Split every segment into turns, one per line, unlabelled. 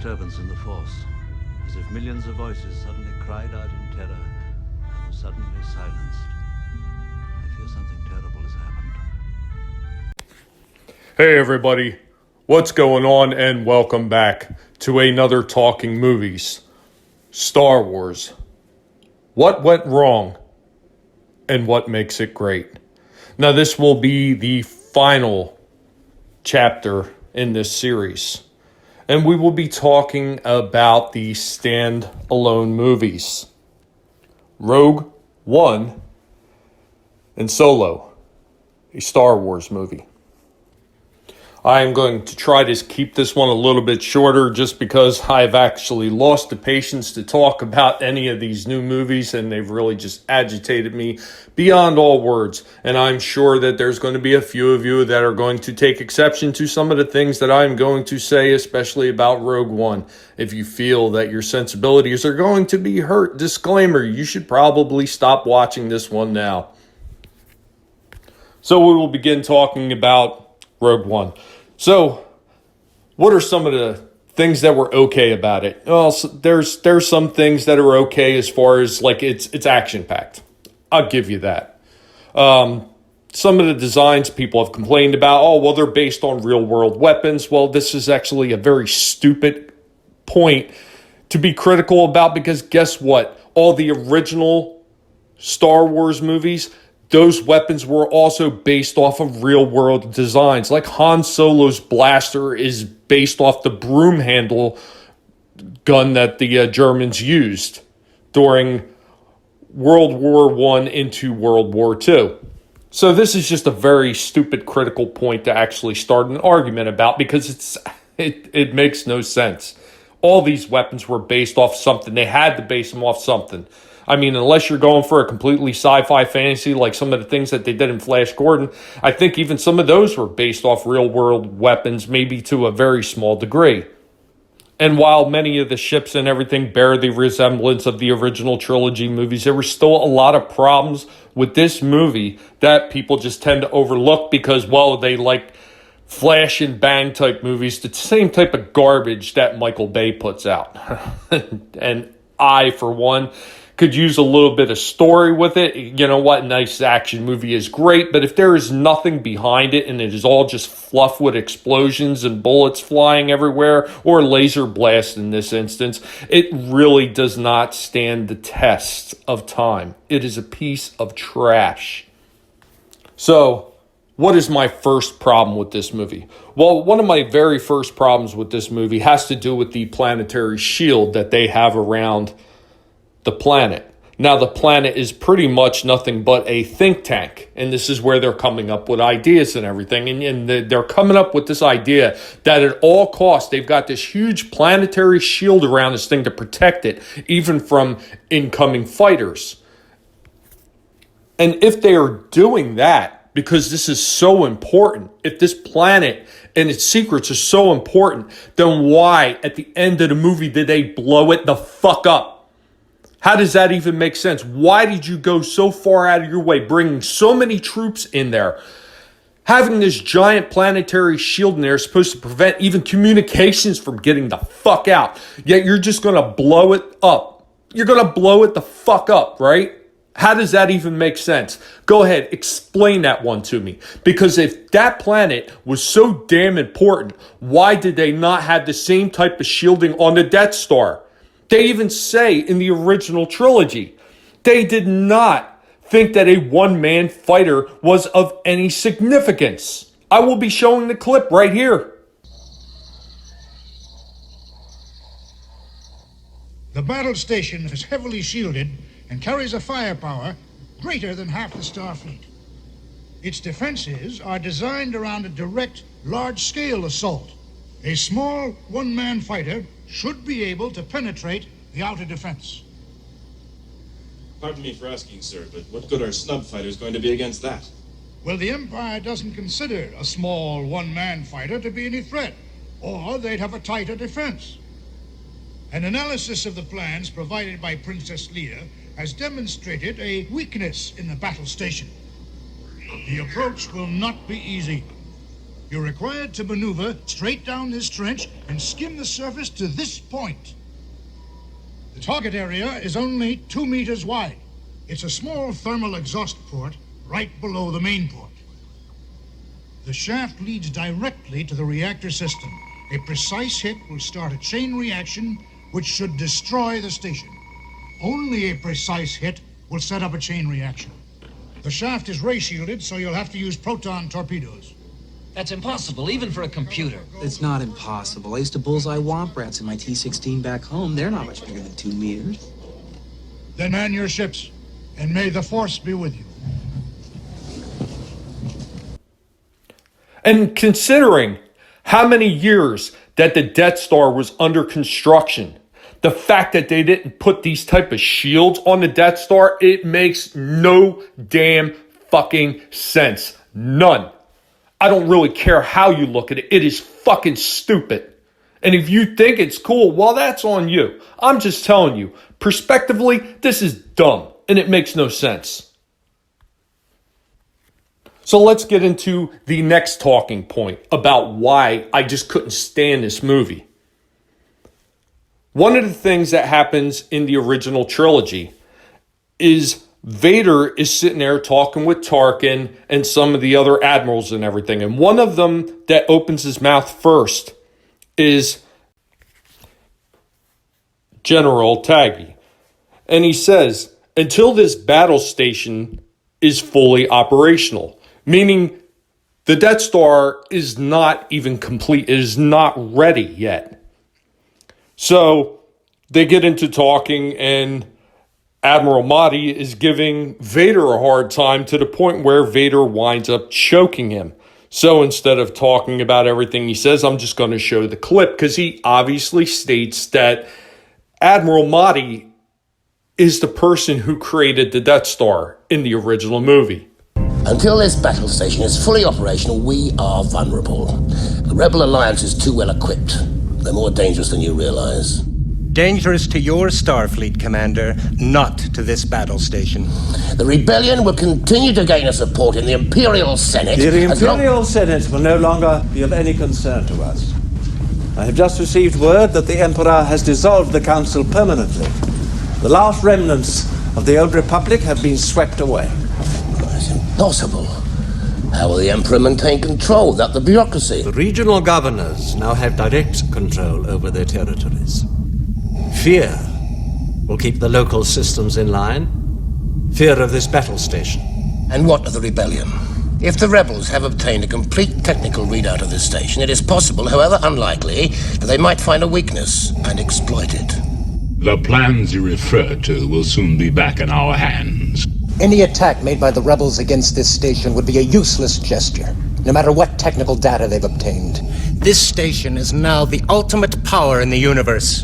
disturbance in the force, as if millions of voices suddenly cried out in terror and were suddenly silenced. I fear something terrible has happened.
Hey everybody, what's going on, and welcome back to another Talking Movies. Star Wars. What went wrong and what makes it great? Now this will be the final chapter in this series, and we will be talking about the stand-alone movies. Rogue One and Solo, a Star Wars movie. I am going to try to keep this one a little bit shorter just because I've actually lost the patience to talk about any of these new movies, and they've really just agitated me beyond all words. And I'm sure that there's going to be a few of you that are going to take exception to some of the things that I'm going to say, especially about Rogue One. If you feel that your sensibilities are going to be hurt, disclaimer, you should probably stop watching this one now. So we will begin talking about Rogue One. So, what are some of the things that were okay about it? Well, there's some things that are okay as far as like it's action packed. I'll give you that. Some of the designs people have complained about. Oh, well, they're based on real world weapons. Well, this is actually a very stupid point to be critical about, because guess what? All the original Star Wars movies, those weapons were also based off of real-world designs. Like Han Solo's blaster is based off the broom handle gun that the Germans used during World War I into World War II. So this is just a very stupid critical point to actually start an argument about, because it makes no sense. All these weapons were based off something. They had to base them off something. I mean, unless you're going for a completely sci-fi fantasy like some of the things that they did in Flash Gordon, I think even some of those were based off real-world weapons, maybe to a very small degree. And while many of the ships and everything bear the resemblance of the original trilogy movies, there were still a lot of problems with this movie that people just tend to overlook because, well, they like flash and bang type movies, the same type of garbage that Michael Bay puts out. And I, for one, could use a little bit of story with it. You know what? Nice action movie is great, but if there is nothing behind it and it is all just fluff with explosions and bullets flying everywhere, or laser blast in this instance, it really does not stand the test of time. It is a piece of trash. So, what is my first problem with this movie? Well, one of my very first problems with this movie has to do with the planetary shield that they have around the planet. Now, the planet is pretty much nothing but a think tank, and this is where they're coming up with ideas and everything, and they're coming up with this idea that at all costs, they've got this huge planetary shield around this thing to protect it, even from incoming fighters. And if they are doing that, because this is so important, if this planet and its secrets are so important, then why, at the end of the movie, did they blow it the fuck up? How does that even make sense? Why did you go so far out of your way, bringing so many troops in there? Having this giant planetary shield in there is supposed to prevent even communications from getting the fuck out. Yet you're just going to blow it up. You're going to blow it the fuck up, right? How does that even make sense? Go ahead, explain that one to me. Because if that planet was so damn important, why did they not have the same type of shielding on the Death Star? They even say in the original trilogy, they did not think that a one-man fighter was of any significance. I will be showing the clip right here.
The battle station is heavily shielded and carries a firepower greater than half the Starfleet. Its defenses are designed around a direct, large-scale assault. A small one-man fighter should be able to penetrate the outer defense.
Pardon me for asking, sir, but what good are snub fighters going to be against that?
Well, the Empire doesn't consider a small one-man fighter to be any threat, or they'd have a tighter defense. An analysis of the plans provided by Princess Leia has demonstrated a weakness in the battle station. The approach will not be easy. You're required to maneuver straight down this trench and skim the surface to this point. The target area is only 2 meters wide. It's a small thermal exhaust port right below the main port. The shaft leads directly to the reactor system. A precise hit will start a chain reaction which should destroy the station. Only a precise hit will set up a chain reaction. The shaft is ray shielded, so you'll have to use proton torpedoes.
That's impossible, even for a computer.
It's not impossible. I used to bullseye womp rats in my T-16 back home. They're not much bigger than 2 meters.
Then man your ships, and may the Force be with you.
And considering how many years that the Death Star was under construction, the fact that they didn't put these type of shields on the Death Star, it makes no damn fucking sense. None. I don't really care how you look at it. It is fucking stupid. And if you think it's cool, well, that's on you. I'm just telling you, prospectively, this is dumb and it makes no sense. So let's get into the next talking point about why I just couldn't stand this movie. One of the things that happens in the original trilogy is Vader is sitting there talking with Tarkin and some of the other admirals and everything. And one of them that opens his mouth first is General Taggy. And he says, until this battle station is fully operational, meaning the Death Star is not even complete. It is not ready yet. So they get into talking, and Admiral Motti is giving Vader a hard time to the point where Vader winds up choking him. So instead of talking about everything he says, I'm just going to show the clip because he obviously states that Admiral Motti is the person who created the Death Star in the original movie.
Until this battle station is fully operational, we are vulnerable. The Rebel Alliance is too well equipped. They're more dangerous than you realize.
Dangerous to your Starfleet, Commander, not to this battle station.
The Rebellion will continue to gain us support in the Imperial Senate.
The Imperial Senate will no longer be of any concern to us. I have just received word that the Emperor has dissolved the Council permanently. The last remnants of the old Republic have been swept away.
It's impossible. How will the Emperor maintain control without the bureaucracy?
The regional governors now have direct control over their territories. Fear will keep the local systems in line. Fear of this battle station.
And what of the Rebellion? If the rebels have obtained a complete technical readout of this station, it is possible, however unlikely, that they might find a weakness and exploit it.
The plans you referred to will soon be back in our hands.
Any attack made by the rebels against this station would be a useless gesture, no matter what technical data they've obtained.
This station is now the ultimate power in the universe.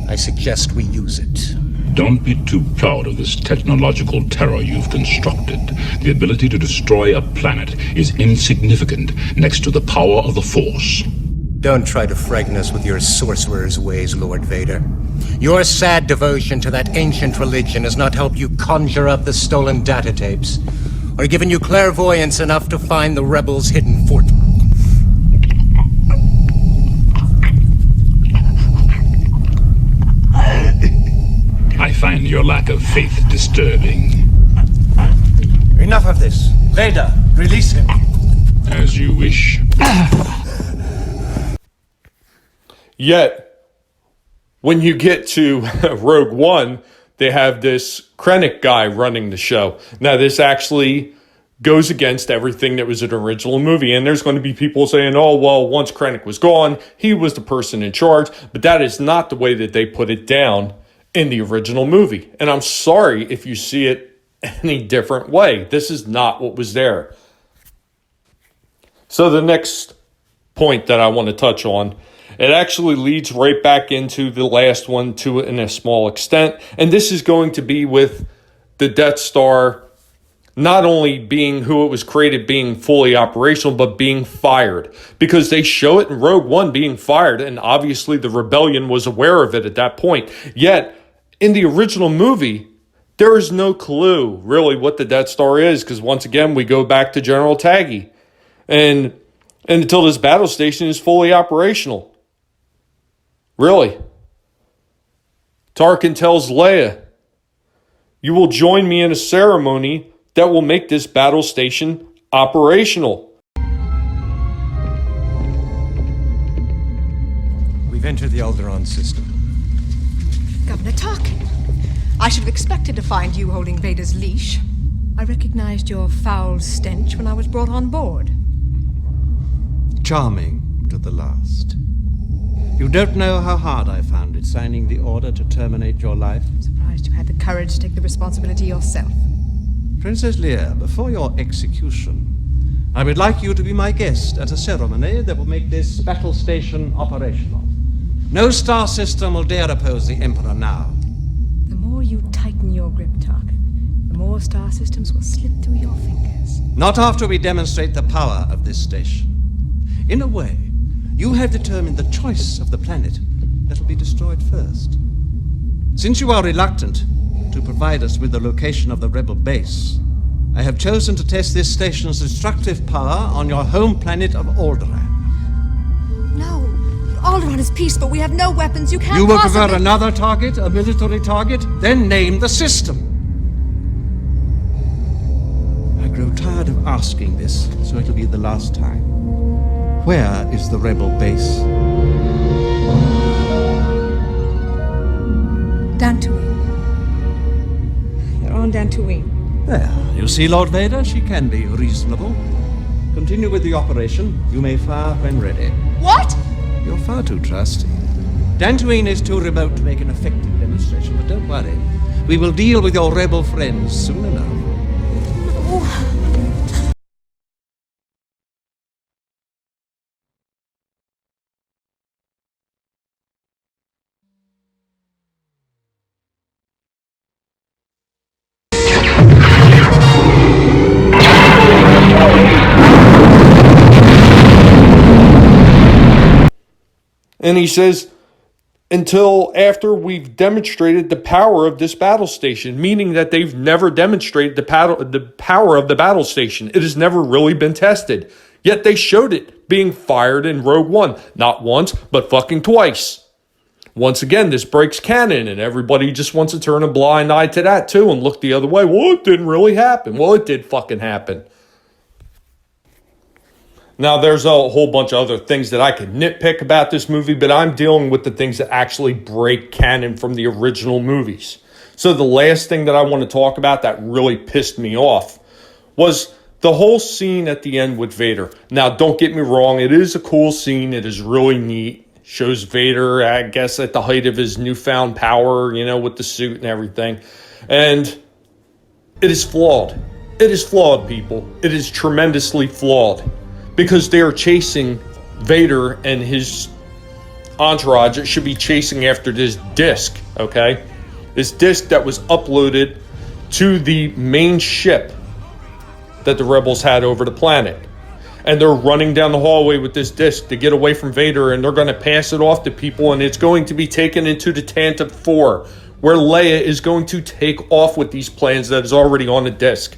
I suggest we use it.
Don't be too proud of this technological terror you've constructed. The ability to destroy a planet is insignificant next to the power of the Force.
Don't try to frighten us with your sorcerer's ways, Lord Vader. Your sad devotion to that ancient religion has not helped you conjure up the stolen data tapes, or given you clairvoyance enough to find the rebels' hidden fort.
I find your lack of faith disturbing.
Enough of this. Vader, release him.
As you wish.
Yet, when you get to Rogue One, they have this Krennic guy running the show. Now, this actually goes against everything that was an original movie. And there's going to be people saying, oh, well, once Krennic was gone, he was the person in charge. But that is not the way that they put it down in the original movie. And I'm sorry if you see it any different way. This is not what was there. So the next point that I want to touch on, it actually leads right back into the last one to in a small extent. And this is going to be with the Death Star not only being who it was created, being fully operational, but being fired. Because they show it in Rogue One being fired, and obviously the rebellion was aware of it at that point. Yet, in the original movie, there is no clue really what the Death Star is, because once again, we go back to General Taggy. And And until this battle station is fully operational. Really. Tarkin tells Leia, "You will join me in a ceremony that will make this battle station operational."
We've entered the Alderaan system.
Governor Tarkin, I should have expected to find you holding Vader's leash. I recognized your foul stench when I was brought on board.
Charming to the last. You don't know how hard I found it signing the order to terminate your life.
I'm surprised you had the courage to take the responsibility yourself.
Princess Leia, before your execution, I would like you to be my guest at a ceremony that will make this battle station operational. No star system will dare oppose the Emperor now.
The more you tighten your grip, Tarkin, the more star systems will slip through your fingers.
Not after we demonstrate the power of this station. In a way, you have determined the choice of the planet that will be destroyed first. Since you are reluctant to provide us with the location of the rebel base, I have chosen to test this station's destructive power on your home planet of Alderaan.
No, Alderaan is peace, but we have no weapons. You can't
You will
possibly...
prefer another target, a military target? Then name the system. I grow tired of asking this, so it'll be the last time. Where is the rebel base?
Dantooine. They're on Dantooine.
There, you see, Lord Vader, she can be reasonable. Continue with the operation. You may fire when ready.
What?
You're far too trusty. Dantooine is too remote to make an effective demonstration, but don't worry. We will deal with your rebel friends soon enough.
Oh.
And he says, until after we've demonstrated the power of this battle station, meaning that they've never demonstrated the power of the battle station. It has never really been tested. Yet they showed it being fired in Rogue One. Not once, but fucking twice. Once again, this breaks canon, and everybody just wants to turn a blind eye to that too and look the other way. Well, it didn't really happen. Well, it did fucking happen. Now, there's a whole bunch of other things that I could nitpick about this movie, but I'm dealing with the things that actually break canon from the original movies. So the last thing that I want to talk about that really pissed me off was the whole scene at the end with Vader. Now, don't get me wrong. It is a cool scene. It is really neat. Shows Vader, I guess, at the height of his newfound power, you know, with the suit and everything. And it is flawed. It is flawed, people. It is tremendously flawed. Because they are chasing Vader and his entourage. It should be chasing after this disc, okay? This disc that was uploaded to the main ship that the rebels had over the planet. And they're running down the hallway with this disc to get away from Vader, and they're going to pass it off to people, and it's going to be taken into the Tantive 4, where Leia is going to take off with these plans that is already on the disc.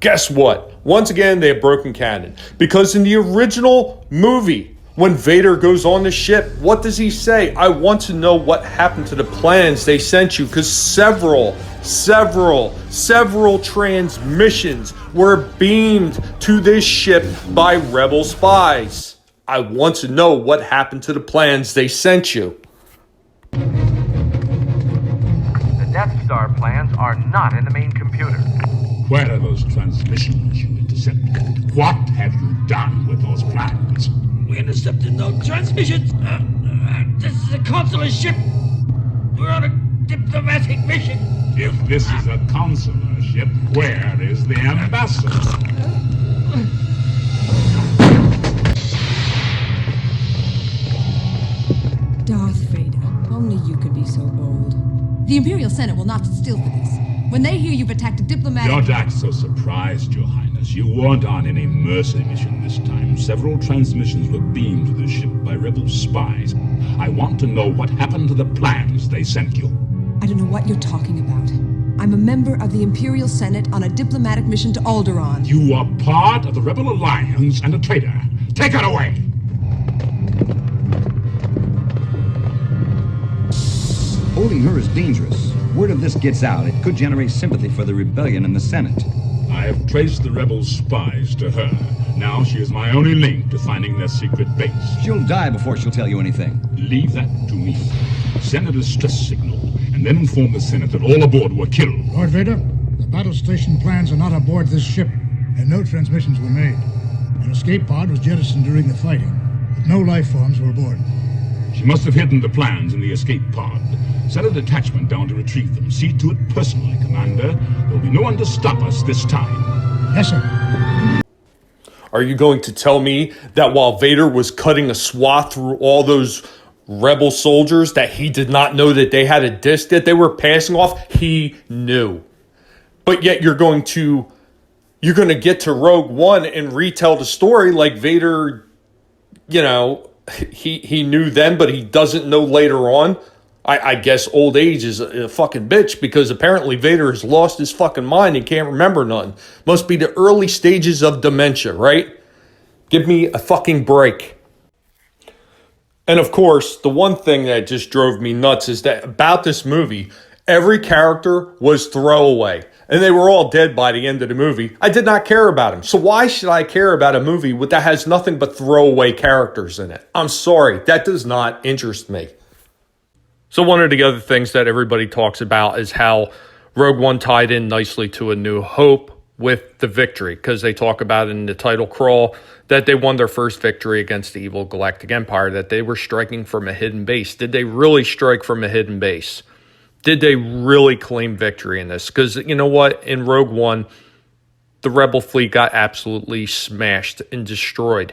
Guess what? Once again, they have broken canon. Because in the original movie, when Vader goes on the ship, what does he say? I want to know what happened to the plans they sent you. Because several transmissions were beamed to this ship by rebel spies. I want to know what happened to the plans they sent you.
The Death Star plans are not in the main computer.
Where are those transmissions you intercepted? What have you done with those plans?
We intercepted no transmissions. This is a consular ship. We're on a diplomatic mission.
If this is a consular ship, where is the ambassador?
Darth Vader, only you could be so bold. The Imperial Senate will not sit still for this. When they hear you've attacked a diplomatic...
Don't act so surprised, Your Highness. You weren't on any mercy mission this time. Several transmissions were beamed to the ship by rebel spies. I want to know what happened to the plans they sent you.
I don't know what you're talking about. I'm a member of the Imperial Senate on a diplomatic mission to Alderaan.
You are part of the Rebel Alliance and a traitor. Take her away!
Holding her is dangerous. Word of this gets out, it could generate sympathy for the rebellion in the Senate.
I have traced the rebels' spies to her. Now she is my only link to finding their secret base.
She'll die before she'll tell you anything.
Leave that to me. Send a distress signal, and then inform the Senate that all aboard were killed.
Lord Vader, the battle station plans are not aboard this ship, and no transmissions were made. An escape pod was jettisoned during the fighting, but no life forms were aboard.
She must have hidden the plans in the escape pod. Send a detachment down to retrieve them. See to it personally, Commander. There'll be no one to stop us this time.
Yes, sir.
Are you going to tell me that while Vader was cutting a swath through all those rebel soldiers that he did not know that they had a disc that they were passing off? He knew. But yet you're going to get to Rogue One and retell the story like Vader, he knew then, but he doesn't know later on. I guess old age is a fucking bitch, because apparently Vader has lost his fucking mind and can't remember none. Must be the early stages of dementia, right? Give me a fucking break. And of course, the one thing that just drove me nuts is that about this movie, every character was throwaway. And they were all dead by the end of the movie. I did not care about them. So why should I care about a movie that has nothing but throwaway characters in it? I'm sorry, that does not interest me. So one of the other things that everybody talks about is how Rogue One tied in nicely to A New Hope with the victory, because they talk about in the title crawl that they won their first victory against the evil Galactic Empire, that they were striking from a hidden base. Did they really strike from a hidden base? Did they really claim victory in this? Because you know what? In Rogue One, the Rebel fleet got absolutely smashed and destroyed.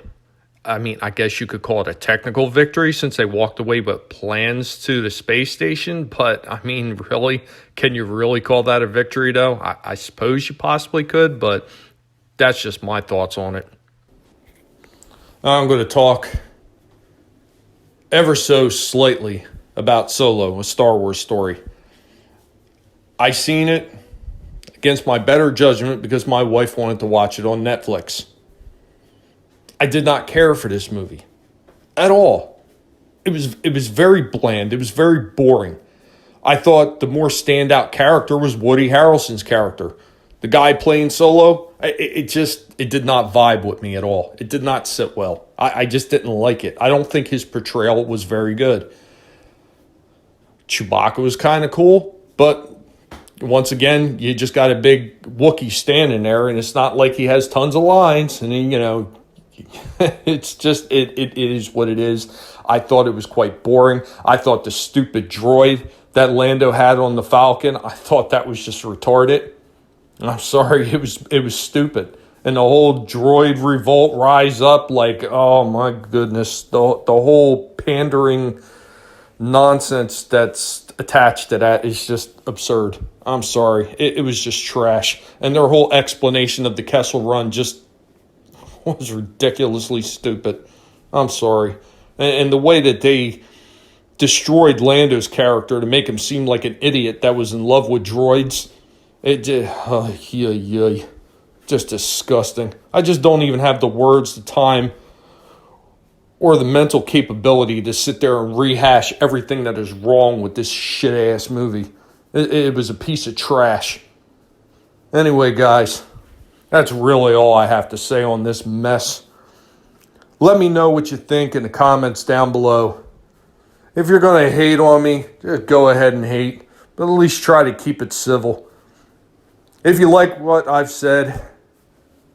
I mean, I guess you could call it a technical victory since they walked away with plans to the space station. But, I mean, really? Can you really call that a victory, though? I suppose you possibly could, but that's just my thoughts on it. I'm going to talk ever so slightly about Solo, a Star Wars story. I seen it against my better judgment because my wife wanted to watch it on Netflix. I did not care for this movie at all. It was very bland. It was very boring. I thought the more standout character was Woody Harrelson's character. The guy playing Solo, it did not vibe with me at all. It did not sit well. I just didn't like it. I don't think his portrayal was very good. Chewbacca was kind of cool, but once again, you just got a big Wookiee standing there, and it's not like he has tons of lines, and then, it's just, it is what it is. I thought it was quite boring. I thought the stupid droid that Lando had on the Falcon, I thought that was just retarded. I'm sorry, it was stupid. And the whole droid revolt rise up, like, oh my goodness, the whole pandering nonsense that's attached to that is just absurd. I'm sorry. It was just trash. And their whole explanation of the Kessel Run just was ridiculously stupid. I'm sorry. And the way that they destroyed Lando's character to make him seem like an idiot that was in love with droids, just disgusting. I just don't even have the words, the time, or the mental capability to sit there and rehash everything that is wrong with this shit-ass movie. It was a piece of trash. Anyway, guys, that's really all I have to say on this mess. Let me know what you think in the comments down below. If you're going to hate on me, just go ahead and hate, but at least try to keep it civil. If you like what I've said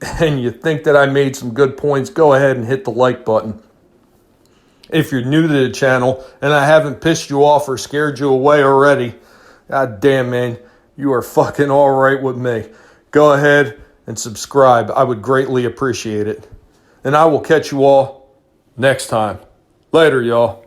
and you think that I made some good points, go ahead and hit the like button. If you're new to the channel and I haven't pissed you off or scared you away already, god damn, man, you are fucking all right with me. Go ahead and subscribe. I would greatly appreciate it. And I will catch you all next time. Later, y'all.